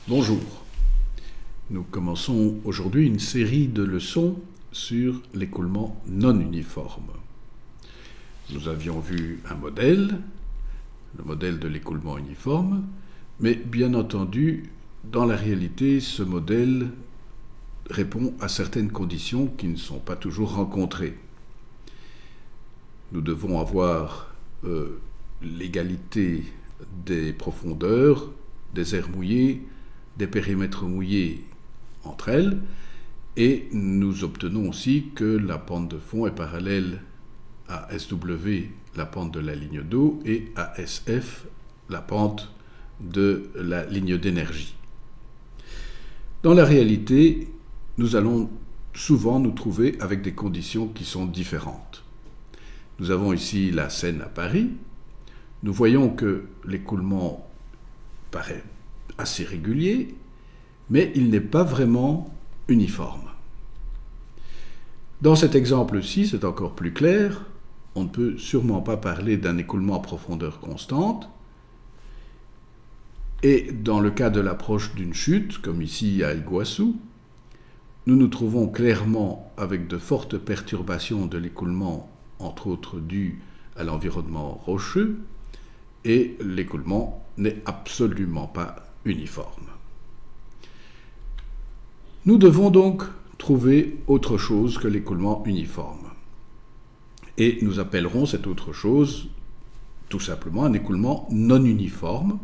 Bonjour, nous commençons aujourd'hui une série de leçons sur l'écoulement non uniforme. Nous avions vu un modèle, le modèle de l'écoulement uniforme, mais bien entendu, dans la réalité, ce modèle répond à certaines conditions qui ne sont pas toujours rencontrées. Nous devons avoir l'égalité des profondeurs, des aires mouillées, des périmètres mouillés entre elles, et nous obtenons aussi que la pente de fond est parallèle à SW, la pente de la ligne d'eau, et à SF, la pente de la ligne d'énergie. Dans la réalité, nous allons souvent nous trouver avec des conditions qui sont différentes. Nous avons ici la Seine à Paris. Nous voyons que l'écoulement paraît assez régulier, mais il n'est pas vraiment uniforme. Dans cet exemple-ci, c'est encore plus clair. On ne peut sûrement pas parler d'un écoulement à profondeur constante. Et dans le cas de l'approche d'une chute, comme ici à Iguassou, nous nous trouvons clairement avec de fortes perturbations de l'écoulement, entre autres dues à l'environnement rocheux, et l'écoulement n'est absolument pas uniforme. Nous devons donc trouver autre chose que l'écoulement uniforme. Et nous appellerons cette autre chose tout simplement un écoulement non uniforme.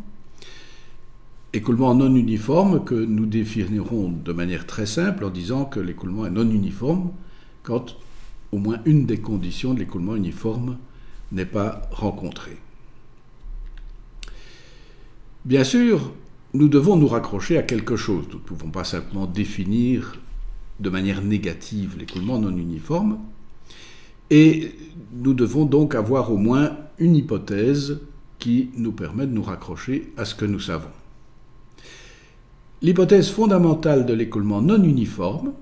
Écoulement non uniforme que nous définirons de manière très simple en disant que l'écoulement est non uniforme quand au moins une des conditions de l'écoulement uniforme n'est pas rencontrée. Bien sûr, nous devons nous raccrocher à quelque chose. Nous ne pouvons pas simplement définir de manière négative l'écoulement non uniforme. Et nous devons donc avoir au moins une hypothèse qui nous permet de nous raccrocher à ce que nous savons. L'hypothèse fondamentale de l'écoulement non uniforme,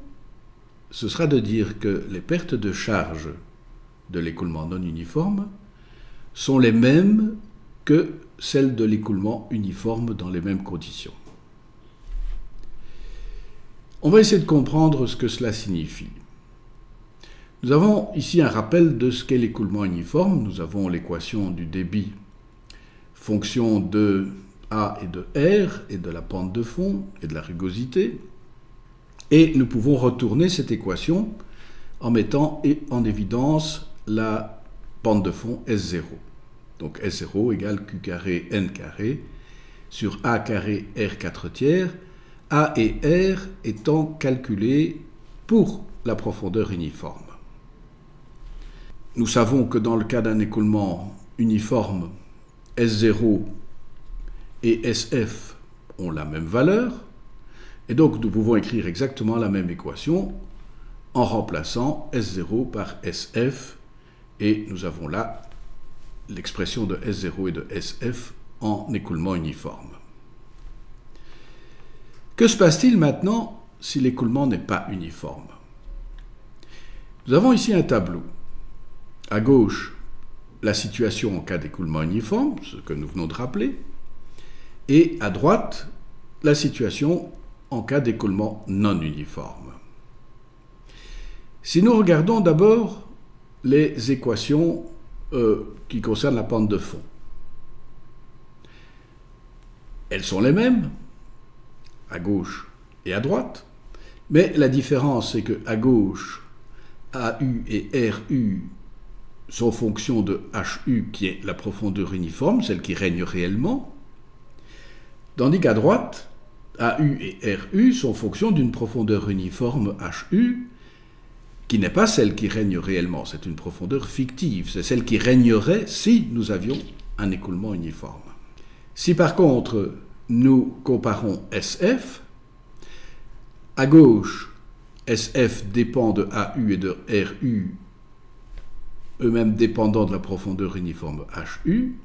ce sera de dire que les pertes de charge de l'écoulement non uniforme sont les mêmes que celles de l'écoulement uniforme dans les mêmes conditions. On va essayer de comprendre ce que cela signifie. Nous avons ici un rappel de ce qu'est l'écoulement uniforme. Nous avons l'équation du débit, fonction de A et de R, et de la pente de fond, et de la rugosité. Et nous pouvons retourner cette équation en mettant en évidence la pente de fond S0. Donc S0 égale Q carré N carré sur A carré R 4 tiers, A et R étant calculés pour la profondeur uniforme. Nous savons que dans le cas d'un écoulement uniforme, S0 et SF ont la même valeur, et donc nous pouvons écrire exactement la même équation en remplaçant S0 par SF, et nous avons là l'expression de S0 et de SF en écoulement uniforme. Que se passe-t-il maintenant si l'écoulement n'est pas uniforme? Nous avons ici un tableau. À gauche, la situation en cas d'écoulement uniforme, ce que nous venons de rappeler, et à droite, la situation en cas d'écoulement non uniforme. Si nous regardons d'abord les équations qui concernent la pente de fond, elles sont les mêmes, à gauche et à droite, mais la différence c'est que à gauche, AU et RU sont fonction de HU qui est la profondeur uniforme, celle qui règne réellement, tandis qu'à droite, AU et RU sont fonction d'une profondeur uniforme HU qui n'est pas celle qui règne réellement, c'est une profondeur fictive, c'est celle qui régnerait si nous avions un écoulement uniforme. Si par contre nous comparons SF, à gauche, SF dépend de AU et de RU, eux-mêmes dépendants de la profondeur uniforme HU.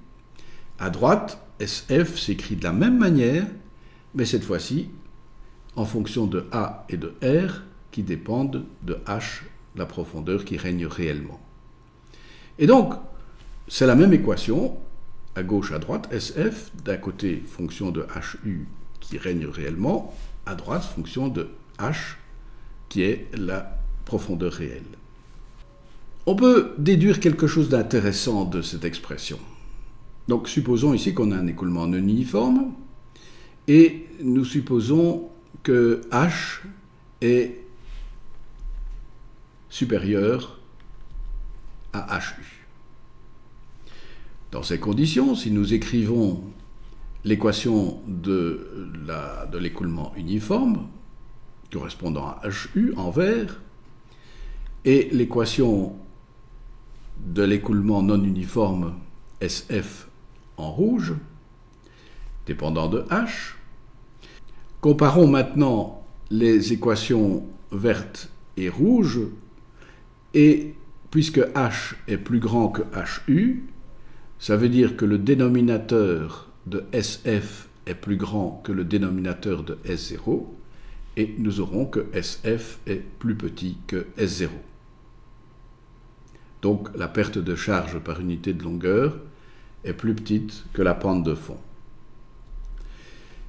À droite, SF s'écrit de la même manière, mais cette fois-ci en fonction de A et de R qui dépendent de H, la profondeur qui règne réellement. Et donc, c'est la même équation, à gauche, à droite, SF, d'un côté fonction de HU qui règne réellement, à droite, fonction de h, qui est la profondeur réelle. On peut déduire quelque chose d'intéressant de cette expression. Donc supposons ici qu'on a un écoulement non uniforme, et nous supposons que h est supérieur à HU. Dans ces conditions, si nous écrivons l'équation de l'écoulement uniforme, correspondant à HU en vert, et l'équation de l'écoulement non uniforme SF en rouge, dépendant de H, comparons maintenant les équations vertes et rouges, et puisque H est plus grand que HU, ça veut dire que le dénominateur de SF est plus grand que le dénominateur de S0, et nous aurons que SF est plus petit que S0. Donc la perte de charge par unité de longueur est plus petite que la pente de fond.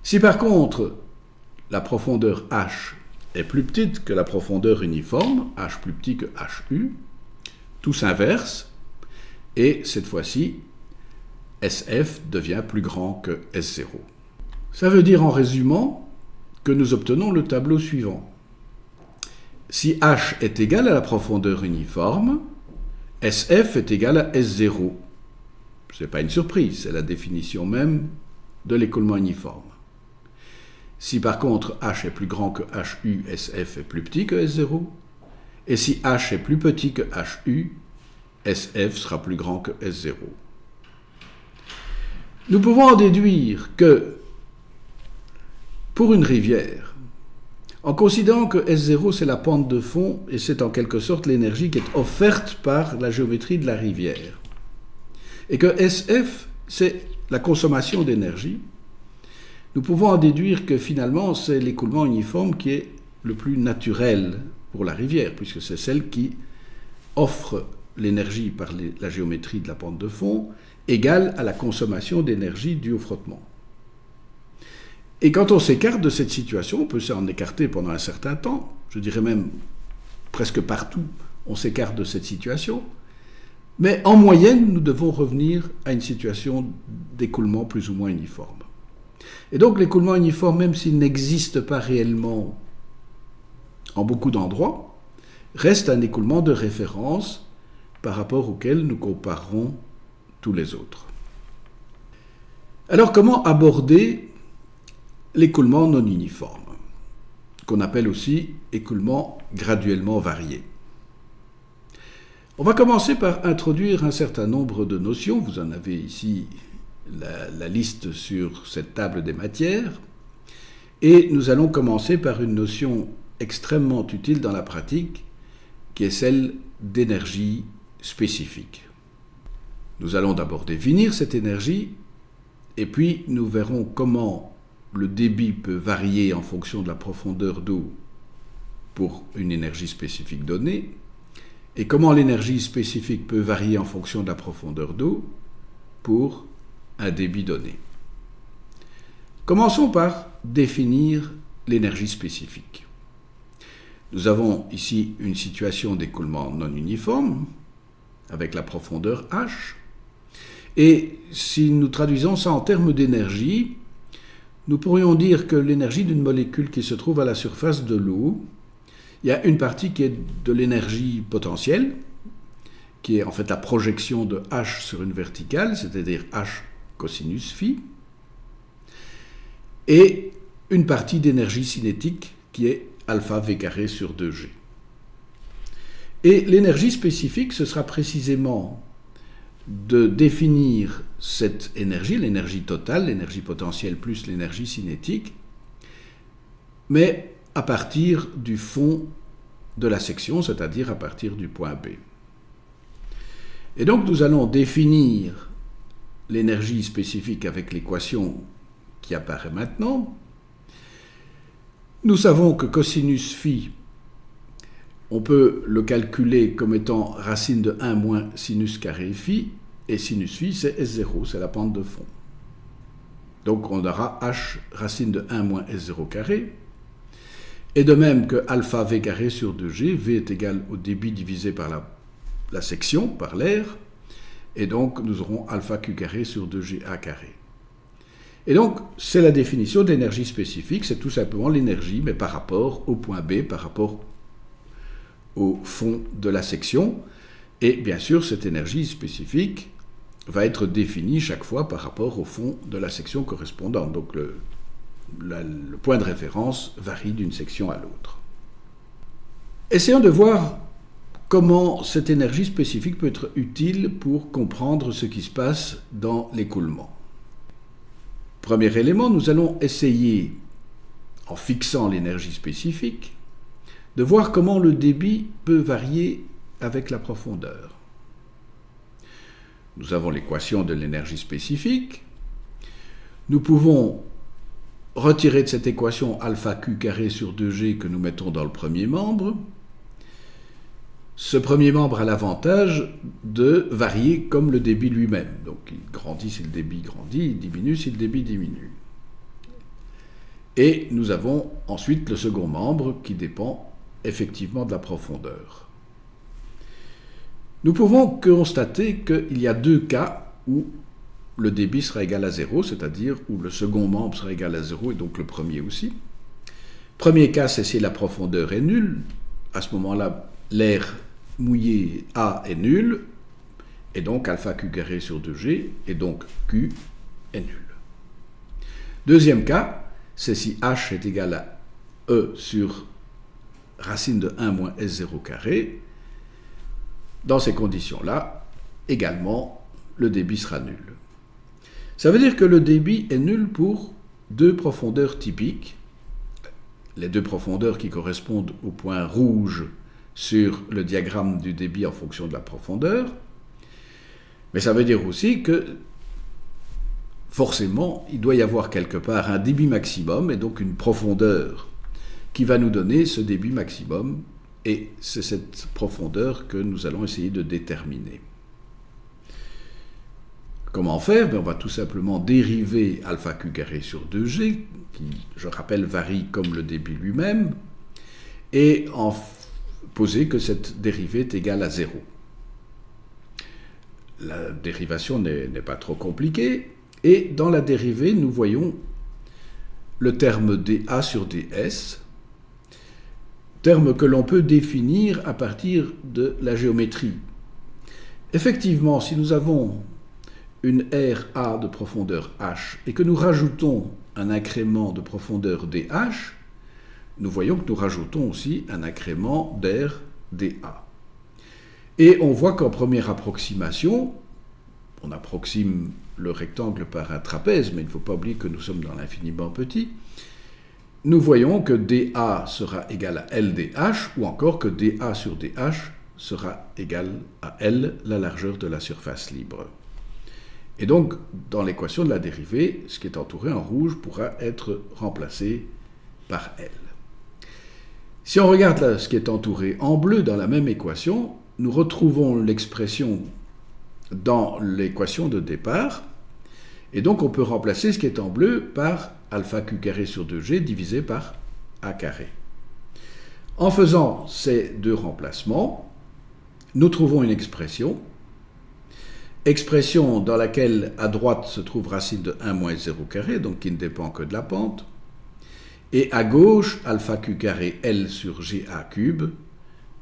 Si par contre la profondeur H est plus petite que la profondeur uniforme, H plus petit que HU, tout s'inverse, et cette fois-ci, SF devient plus grand que S0. Ça veut dire en résumant que nous obtenons le tableau suivant. Si H est égal à la profondeur uniforme, SF est égal à S0. Ce n'est pas une surprise, c'est la définition même de l'écoulement uniforme. Si par contre H est plus grand que HU, SF est plus petit que S0. Et si H est plus petit que HU, SF sera plus grand que S0. Nous pouvons en déduire que pour une rivière, en considérant que S0 c'est la pente de fond et c'est en quelque sorte l'énergie qui est offerte par la géométrie de la rivière, et que SF c'est la consommation d'énergie, nous pouvons en déduire que finalement c'est l'écoulement uniforme qui est le plus naturel pour la rivière, puisque c'est celle qui offre l'énergie par la géométrie de la pente de fond, égale à la consommation d'énergie due au frottement. Et quand on s'écarte de cette situation, on peut s'en écarter pendant un certain temps, je dirais même presque partout, on s'écarte de cette situation, mais en moyenne, nous devons revenir à une situation d'écoulement plus ou moins uniforme. Et donc l'écoulement uniforme, même s'il n'existe pas réellement en beaucoup d'endroits, reste un écoulement de référence par rapport auquel nous comparerons tous les autres. Alors comment aborder l'écoulement non uniforme, qu'on appelle aussi écoulement graduellement varié? On va commencer par introduire un certain nombre de notions. Vous en avez ici la liste sur cette table des matières. Et nous allons commencer par une notion extrêmement utile dans la pratique, qui est celle d'énergie spécifique. Nous allons d'abord définir cette énergie, et puis nous verrons comment le débit peut varier en fonction de la profondeur d'eau pour une énergie spécifique donnée, et comment l'énergie spécifique peut varier en fonction de la profondeur d'eau pour un débit donné. Commençons par définir l'énergie spécifique. Nous avons ici une situation d'écoulement non uniforme, avec la profondeur H, et si nous traduisons ça en termes d'énergie, nous pourrions dire que l'énergie d'une molécule qui se trouve à la surface de l'eau, il y a une partie qui est de l'énergie potentielle, qui est en fait la projection de H sur une verticale, c'est-à-dire H cosinus phi, et une partie d'énergie cinétique qui est alpha v carré sur 2g. Et l'énergie spécifique, ce sera précisément de définir cette énergie, l'énergie totale, l'énergie potentielle plus l'énergie cinétique, mais à partir du fond de la section, c'est-à-dire à partir du point B. Et donc nous allons définir l'énergie spécifique avec l'équation qui apparaît maintenant. Nous savons que cosinus phi, on peut le calculer comme étant racine de 1 moins sinus carré phi, et sinus phi c'est S0, c'est la pente de fond. Donc on aura h racine de 1 moins S0 carré. Et de même que alpha V carré sur 2G, V est égal au débit divisé par la section, par l'air. Et donc nous aurons alpha Q carré sur 2GA carré. Et donc c'est la définition d'énergie spécifique, c'est tout simplement l'énergie, mais par rapport au point B, par rapport au fond de la section. Et bien sûr, cette énergie spécifique va être définie chaque fois par rapport au fond de la section correspondante. Donc le point de référence varie d'une section à l'autre. Essayons de voir comment cette énergie spécifique peut être utile pour comprendre ce qui se passe dans l'écoulement. Premier élément, nous allons essayer, en fixant l'énergie spécifique, de voir comment le débit peut varier avec la profondeur. Nous avons l'équation de l'énergie spécifique. Nous pouvons retirer de cette équation alpha Q carré sur 2G que nous mettons dans le premier membre. Ce premier membre a l'avantage de varier comme le débit lui-même. Donc il grandit si le débit grandit, il diminue si le débit diminue. Et nous avons ensuite le second membre qui dépend effectivement de la profondeur. Nous pouvons constater qu'il y a deux cas où le débit sera égal à 0, c'est-à-dire où le second membre sera égal à 0 et donc le premier aussi. Premier cas, c'est si la profondeur est nulle. À ce moment-là, l'air mouillé A est nul, et donc alpha Q carré sur 2G, et donc Q est nul. Deuxième cas, c'est si H est égal à E sur racine de 1 moins S0 carré. Dans ces conditions-là, également, le débit sera nul. Ça veut dire que le débit est nul pour deux profondeurs typiques, les deux profondeurs qui correspondent au point rouge sur le diagramme du débit en fonction de la profondeur, mais ça veut dire aussi que forcément, il doit y avoir quelque part un débit maximum et donc une profondeur qui va nous donner ce débit maximum, et c'est cette profondeur que nous allons essayer de déterminer. Comment faire? On va tout simplement dériver alpha Q carré sur 2G, qui, je rappelle, varie comme le débit lui-même, et en poser que cette dérivée est égale à 0. La dérivation n'est pas trop compliquée, et dans la dérivée, nous voyons le terme dA sur ds, terme que l'on peut définir à partir de la géométrie. Effectivement, si nous avons une RA de profondeur h et que nous rajoutons un incrément de profondeur dh, nous voyons que nous rajoutons aussi un incrément d'air dA. Et on voit qu'en première approximation, on approxime le rectangle par un trapèze, mais il ne faut pas oublier que nous sommes dans l'infiniment petit, nous voyons que dA sera égal à LdH, ou encore que dA sur dH sera égal à L, la largeur de la surface libre. Et donc, dans l'équation de la dérivée, ce qui est entouré en rouge pourra être remplacé par L. Si on regarde là, ce qui est entouré en bleu dans la même équation, nous retrouvons l'expression dans l'équation de départ, et donc on peut remplacer ce qui est en bleu par alpha Q carré sur 2G divisé par A carré. En faisant ces deux remplacements, nous trouvons une expression dans laquelle à droite se trouve racine de 1 moins 0 carré, donc qui ne dépend que de la pente, et à gauche alpha Q carré L sur GA cube,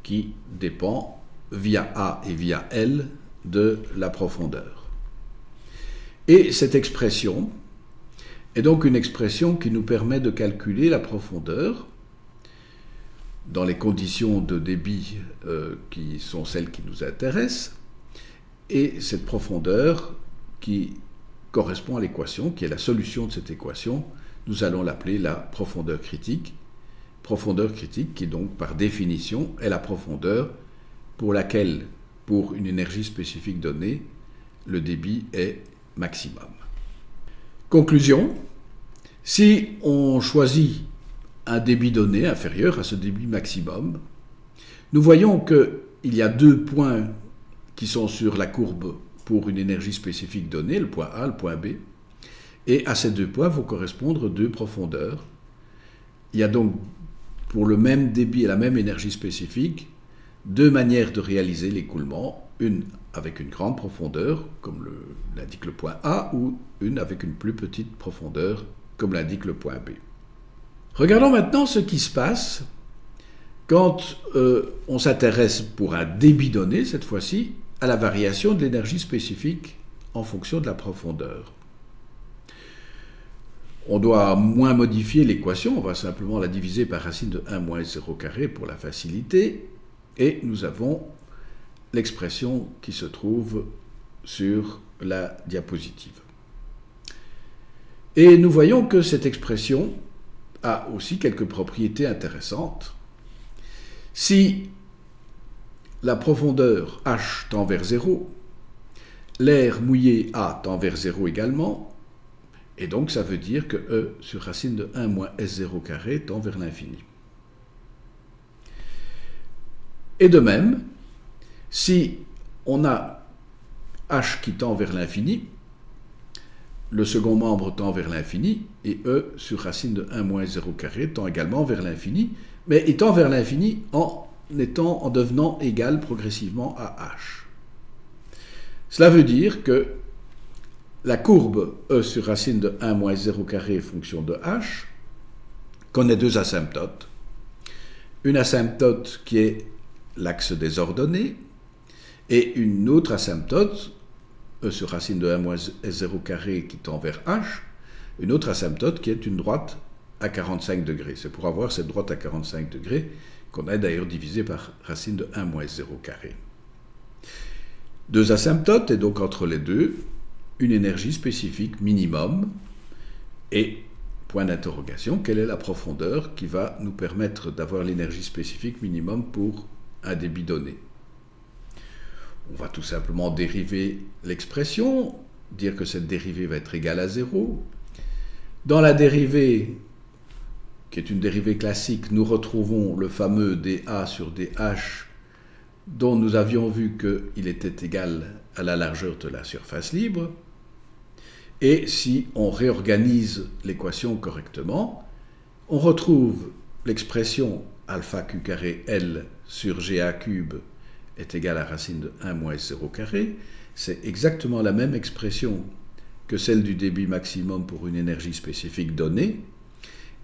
qui dépend via A et via L de la profondeur. Et cette expression est donc une expression qui nous permet de calculer la profondeur dans les conditions de débit qui sont celles qui nous intéressent, et cette profondeur qui correspond à l'équation, qui est la solution de cette équation, nous allons l'appeler la profondeur critique qui donc par définition est la profondeur pour laquelle, pour une énergie spécifique donnée, le débit est maximum. Conclusion, si on choisit un débit donné inférieur à ce débit maximum, nous voyons qu'il y a deux points qui sont sur la courbe pour une énergie spécifique donnée, le point A, le point B, Et à ces deux points vont correspondre deux profondeurs. Il y a donc, pour le même débit et la même énergie spécifique, deux manières de réaliser l'écoulement, une avec une grande profondeur, comme l'indique le point A, ou une avec une plus petite profondeur, comme l'indique le point B. Regardons maintenant ce qui se passe quand on s'intéresse pour un débit donné, cette fois-ci, à la variation de l'énergie spécifique en fonction de la profondeur. On doit moins modifier l'équation, on va simplement la diviser par racine de 1 moins s0 carré pour la facilité, et nous avons l'expression qui se trouve sur la diapositive. Et nous voyons que cette expression a aussi quelques propriétés intéressantes. Si la profondeur h tend vers 0, l'air mouillé A tend vers 0 également, et donc ça veut dire que E sur racine de 1 moins S0 carré tend vers l'infini. Et de même, si on a H qui tend vers l'infini, le second membre tend vers l'infini, et E sur racine de 1 moins 0 carré tend également vers l'infini, mais il tend vers l'infini en devenant égal progressivement à H. Cela veut dire que la courbe E sur racine de 1 moins 0 carré fonction de H connaît deux asymptotes. Une asymptote qui est l'axe des ordonnées, et une autre asymptote, E sur racine de 1 moins S0 carré qui tend vers H, une autre asymptote qui est une droite à 45 degrés. C'est pour avoir cette droite à 45 degrés qu'on a d'ailleurs divisé par racine de 1 moins S0 carré. Deux asymptotes, et donc entre les deux, une énergie spécifique minimum, et, point d'interrogation, quelle est la profondeur qui va nous permettre d'avoir l'énergie spécifique minimum pour un débit donné? On va tout simplement dériver l'expression, dire que cette dérivée va être égale à 0. Dans la dérivée, qui est une dérivée classique, nous retrouvons le fameux dA sur dH, dont nous avions vu qu'il était égal à la largeur de la surface libre. Et si on réorganise l'équation correctement, on retrouve l'expression alpha q carré L sur GA cube est égal à racine de 1 moins S0 carré. C'est exactement la même expression que celle du débit maximum pour une énergie spécifique donnée.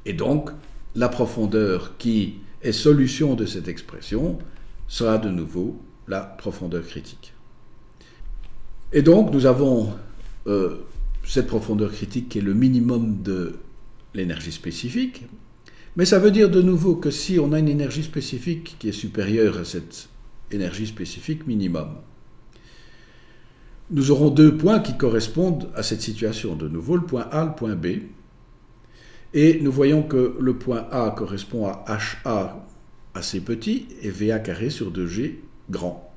Et donc, la profondeur qui est solution de cette expression sera de nouveau la profondeur critique. Et donc, nous avons cette profondeur critique qui est le minimum de l'énergie spécifique, mais ça veut dire de nouveau que si on a une énergie spécifique qui est supérieure à cette énergie spécifique minimum, nous aurons deux points qui correspondent à cette situation. De nouveau, le point A, le point B, et nous voyons que le point A correspond à HA assez petit et VA carré sur 2G grand.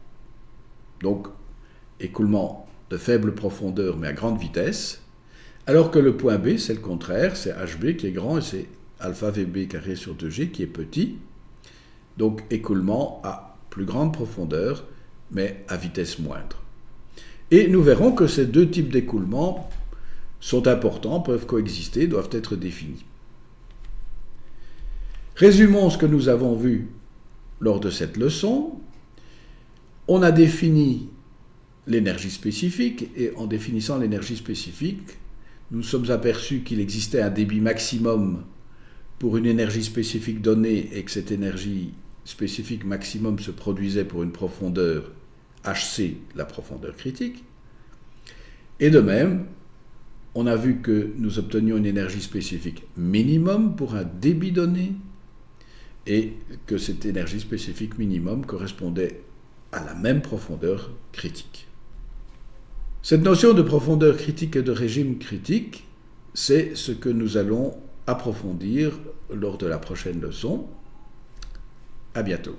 Donc, écoulement de faible profondeur mais à grande vitesse, alors que le point B, c'est le contraire, c'est HB qui est grand et c'est alpha VB carré sur 2G qui est petit. Donc, écoulement à plus grande profondeur mais à vitesse moindre. Et nous verrons que ces deux types d'écoulement sont importants, peuvent coexister, doivent être définis. Résumons ce que nous avons vu lors de cette leçon. On a défini l'énergie spécifique, et en définissant l'énergie spécifique, nous nous sommes aperçus qu'il existait un débit maximum pour une énergie spécifique donnée et que cette énergie spécifique maximum se produisait pour une profondeur HC, la profondeur critique. Et de même, on a vu que nous obtenions une énergie spécifique minimum pour un débit donné et que cette énergie spécifique minimum correspondait à la même profondeur critique. Cette notion de profondeur critique et de régime critique, c'est ce que nous allons approfondir lors de la prochaine leçon. À bientôt.